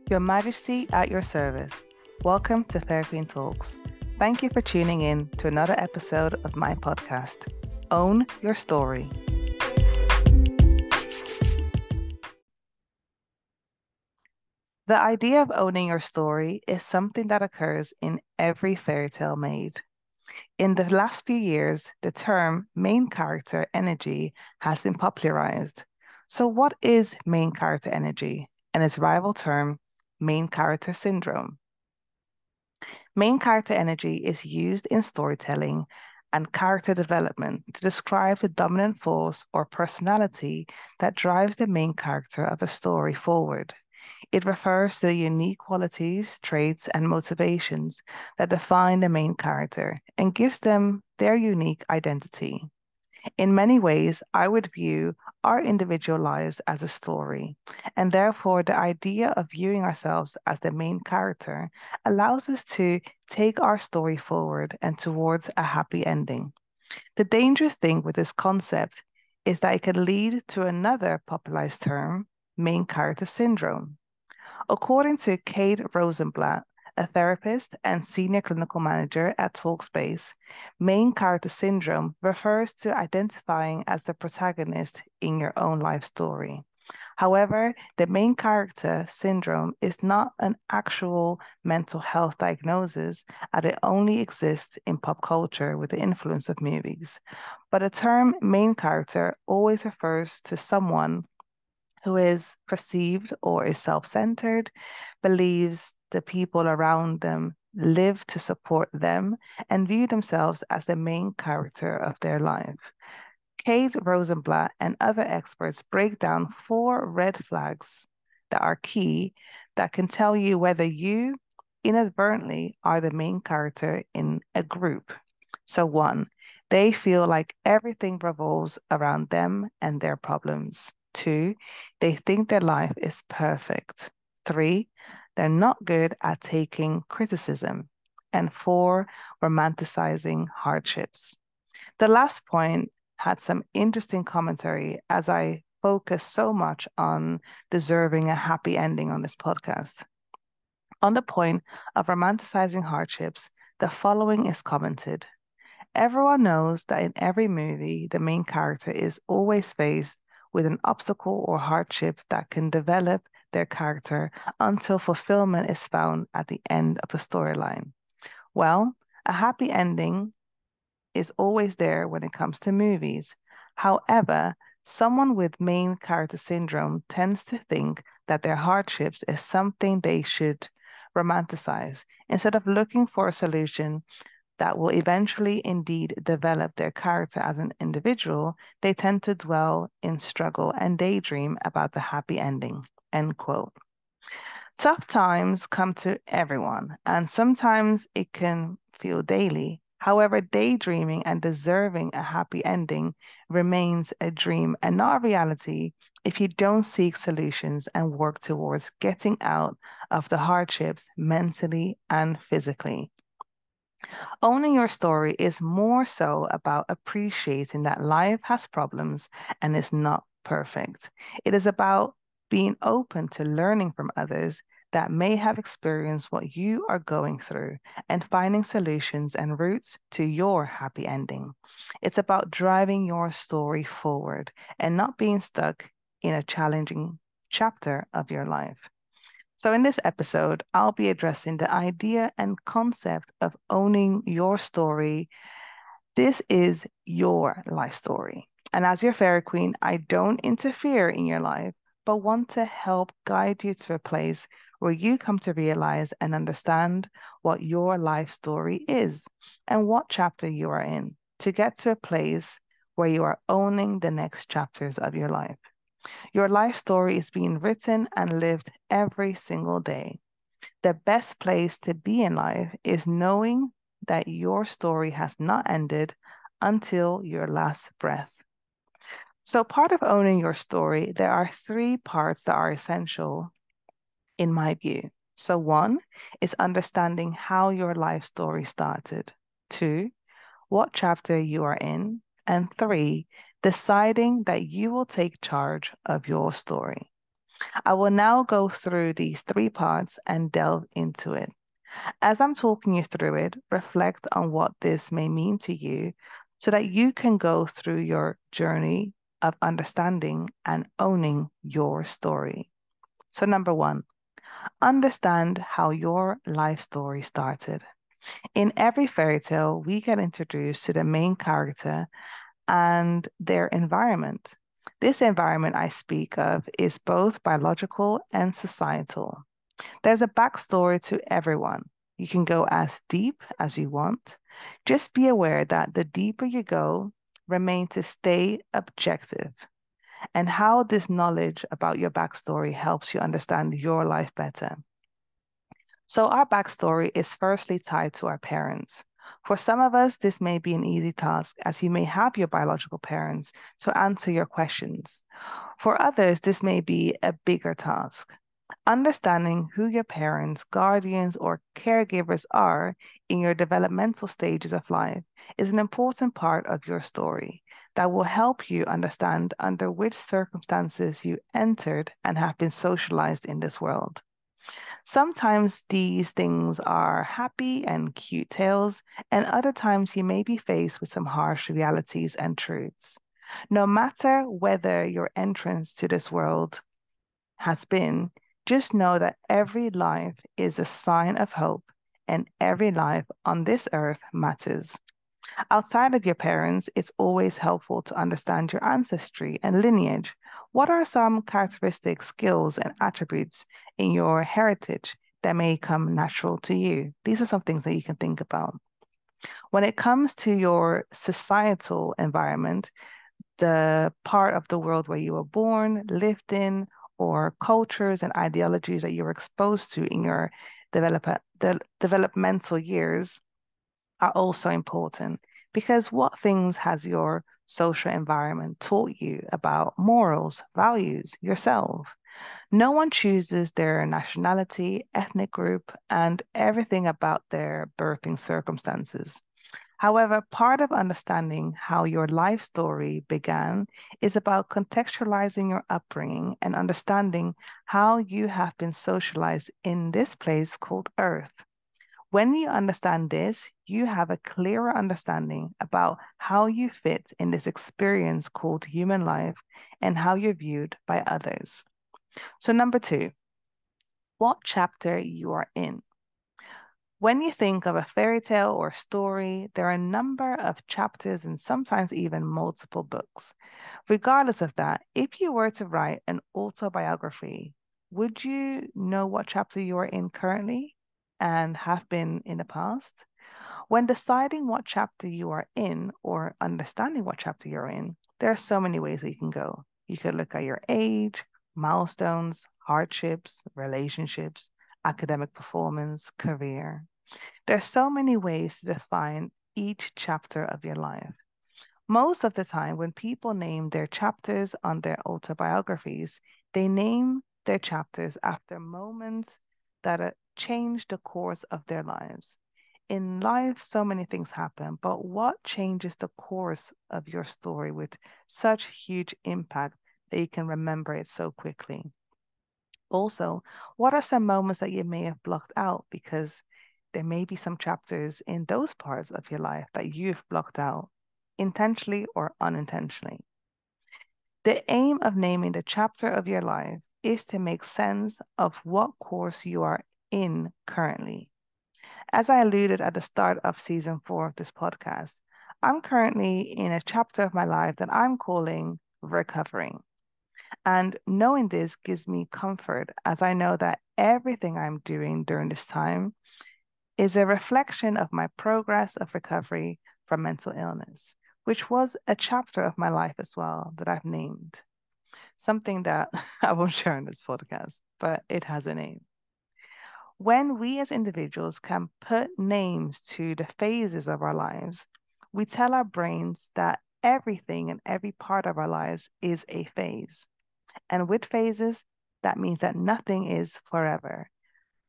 Your Majesty at your service. Welcome to Fairyqueen Talks. Thank you for tuning in to another episode of my podcast, Own Your Story. The idea of owning your story is something that occurs in every fairy tale made. In the last few years, the term main character energy has been popularized. So, what is main character energy and its rival term, main character syndrome? Main character energy is used in storytelling and character development to describe the dominant force or personality that drives the main character of a story forward. It refers to the unique qualities, traits, and motivations that define the main character and gives them their unique identity. In many ways, I would view our individual lives as a story, and therefore the idea of viewing ourselves as the main character allows us to take our story forward and towards a happy ending. The dangerous thing with this concept is that it can lead to another popularized term, main character syndrome. According to Kate Rosenblatt, a therapist and senior clinical manager at Talkspace, main character syndrome refers to identifying as the protagonist in your own life story. However, the main character syndrome is not an actual mental health diagnosis, as it only exists in pop culture with the influence of movies. But the term main character always refers to someone who is perceived or is self-centered, believes the people around them live to support them, and view themselves as the main character of their life. Kate Rosenblatt and other experts break down 4 red flags that are key that can tell you whether you inadvertently are the main character in a group. So, one, they feel like everything revolves around them and their problems. Two, they think their life is perfect. Three, they're not good at taking criticism. And four, romanticizing hardships. The last point had some interesting commentary as I focus so much on deserving a happy ending on this podcast. On the point of romanticizing hardships, the following is commented. Everyone knows that in every movie, the main character is always faced with an obstacle or hardship that can develop their character until fulfillment is found at the end of the storyline. Well, a happy ending is always there when it comes to movies. However, someone with main character syndrome tends to think that their hardships is something they should romanticize instead of looking for a solution that will eventually indeed develop their character as an individual. They tend to dwell in struggle and daydream about the happy ending. End quote. Tough times come to everyone, and sometimes it can feel daily. However, daydreaming and deserving a happy ending remains a dream and not a reality if you don't seek solutions and work towards getting out of the hardships mentally and physically. Owning your story is more so about appreciating that life has problems and is not perfect. It is about being open to learning from others that may have experienced what you are going through and finding solutions and routes to your happy ending. It's about driving your story forward and not being stuck in a challenging chapter of your life. So, in this episode, I'll be addressing the idea and concept of owning your story. This is your life story. And as your fairy queen, I don't interfere in your life, but want to help guide you to a place where you come to realize and understand what your life story is and what chapter you are in to get to a place where you are owning the next chapters of your life. Your life story is being written and lived every single day. The best place to be in life is knowing that your story has not ended until your last breath. So, part of owning your story, there are 3 parts that are essential in my view. So, one is understanding how your life story started. Two, what chapter you are in. And three, deciding that you will take charge of your story. I will now go through these three parts and delve into it. As I'm talking you through it, reflect on what this may mean to you so that you can go through your journey of understanding and owning your story. So, number one, understand how your life story started. In every fairy tale, we get introduced to the main character and their environment. This environment I speak of is both biological and societal. There's a backstory to everyone. You can go as deep as you want. Just be aware that the deeper you go, remain to stay objective, and how this knowledge about your backstory helps you understand your life better. So, our backstory is firstly tied to our parents. For some of us, this may be an easy task as you may have your biological parents to answer your questions. For others, this may be a bigger task. Understanding who your parents, guardians, or caregivers are in your developmental stages of life is an important part of your story that will help you understand under which circumstances you entered and have been socialized in this world. Sometimes these things are happy and cute tales, and other times you may be faced with some harsh realities and truths. No matter whether your entrance to this world has been, just know that every life is a sign of hope and every life on this earth matters. Outside of your parents, it's always helpful to understand your ancestry and lineage. What are some characteristics, skills, and attributes in your heritage that may come natural to you? These are some things that you can think about. When it comes to your societal environment, the part of the world where you were born, lived in, or cultures and ideologies that you were exposed to in your developmental years are also important because what things has your social environment taught you about morals, values, yourself? No one chooses their nationality, ethnic group, and everything about their birthing circumstances. However, part of understanding how your life story began is about contextualizing your upbringing and understanding how you have been socialized in this place called Earth. When you understand this, you have a clearer understanding about how you fit in this experience called human life and how you're viewed by others. So, number two, what chapter you are in. When you think of a fairy tale or story, there are a number of chapters and sometimes even multiple books. Regardless of that, if you were to write an autobiography, would you know what chapter you are in currently and have been in the past? When deciding what chapter you are in or understanding what chapter you're in, there are so many ways that you can go. You could look at your age, milestones, hardships, relationships, academic performance, career. There are so many ways to define each chapter of your life. Most of the time, when people name their chapters on their autobiographies, they name their chapters after moments that changed the course of their lives. In life, so many things happen, but what changes the course of your story with such huge impact that you can remember it so quickly? Also, what are some moments that you may have blocked out because there may be some chapters in those parts of your life that you've blocked out intentionally or unintentionally? The aim of naming the chapter of your life is to make sense of what course you are in currently. As I alluded at the start of season 4 of this podcast, I'm currently in a chapter of my life that I'm calling recovering. And knowing this gives me comfort as I know that everything I'm doing during this time is a reflection of my progress of recovery from mental illness, which was a chapter of my life as well that I've named. Something that I won't share in this podcast, but it has a name. When we as individuals can put names to the phases of our lives, we tell our brains that everything and every part of our lives is a phase. And with phases, that means that nothing is forever,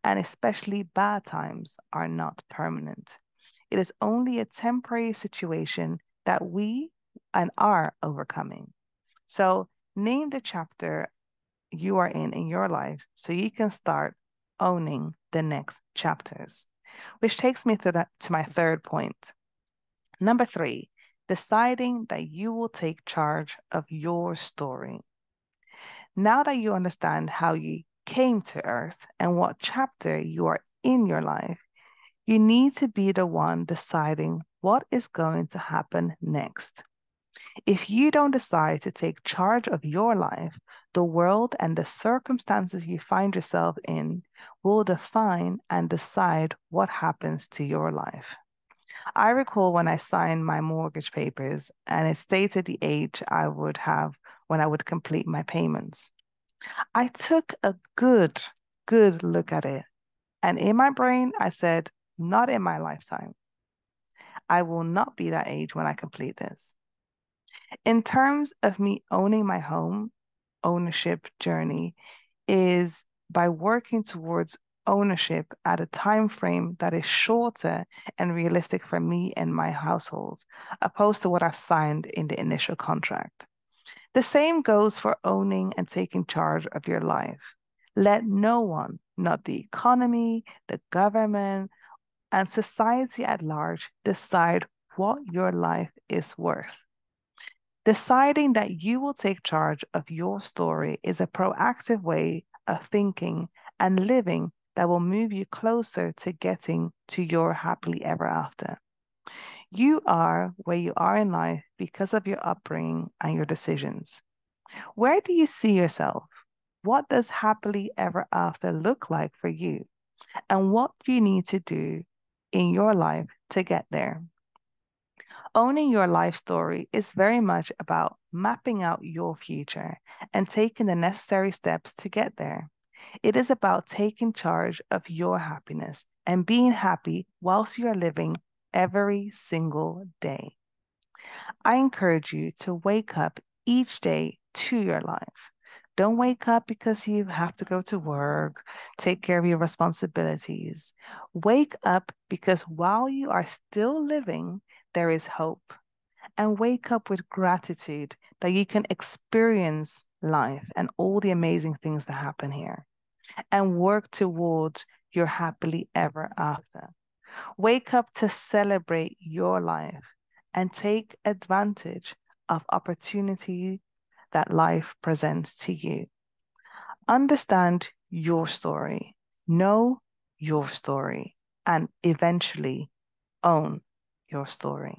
and especially bad times are not permanent. It is only a temporary situation that we and are overcoming. So name the chapter you are in your life so you can start owning the next chapters. Which takes me to my third point. Number 3, deciding that you will take charge of your story. Now that you understand how you came to Earth and what chapter you are in your life, you need to be the one deciding what is going to happen next. If you don't decide to take charge of your life, the world and the circumstances you find yourself in will define and decide what happens to your life. I recall when I signed my mortgage papers and it stated the age I would have when I would complete my payments. I took a good look at it. And in my brain, I said, not in my lifetime. I will not be that age when I complete this. In terms of me owning my home, ownership journey is by working towards ownership at a time frame that is shorter and realistic for me and my household, opposed to what I've signed in the initial contract. The same goes for owning and taking charge of your life. Let no one, not the economy, the government, and society at large, decide what your life is worth. Deciding that you will take charge of your story is a proactive way of thinking and living that will move you closer to getting to your happily ever after. You are where you are in life because of your upbringing and your decisions. Where do you see yourself? What does happily ever after look like for you? And what do you need to do in your life to get there? Owning your life story is very much about mapping out your future and taking the necessary steps to get there. It is about taking charge of your happiness and being happy whilst you are living every single day. I encourage you to wake up each day to your life. Don't wake up because you have to go to work, take care of your responsibilities. Wake up because while you are still living, there is hope. And wake up with gratitude that you can experience life and all the amazing things that happen here. And work towards your happily ever after. Wake up to celebrate your life and take advantage of opportunity that life presents to you. Understand your story, know your story, and eventually own your story.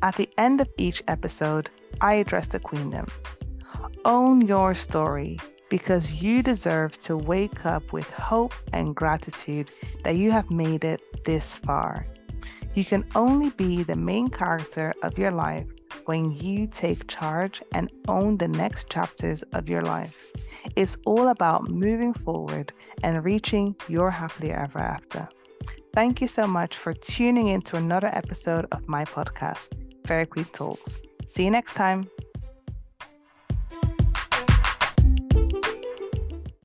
At the end of each episode, I address the queendom. Own your story because you deserve to wake up with hope and gratitude that you have made it this far. You can only be the main character of your life when you take charge and own the next chapters of your life. It's all about moving forward and reaching your happily ever after. Thank you so much for tuning in to another episode of my podcast, Fairyqueen Talks. See you next time.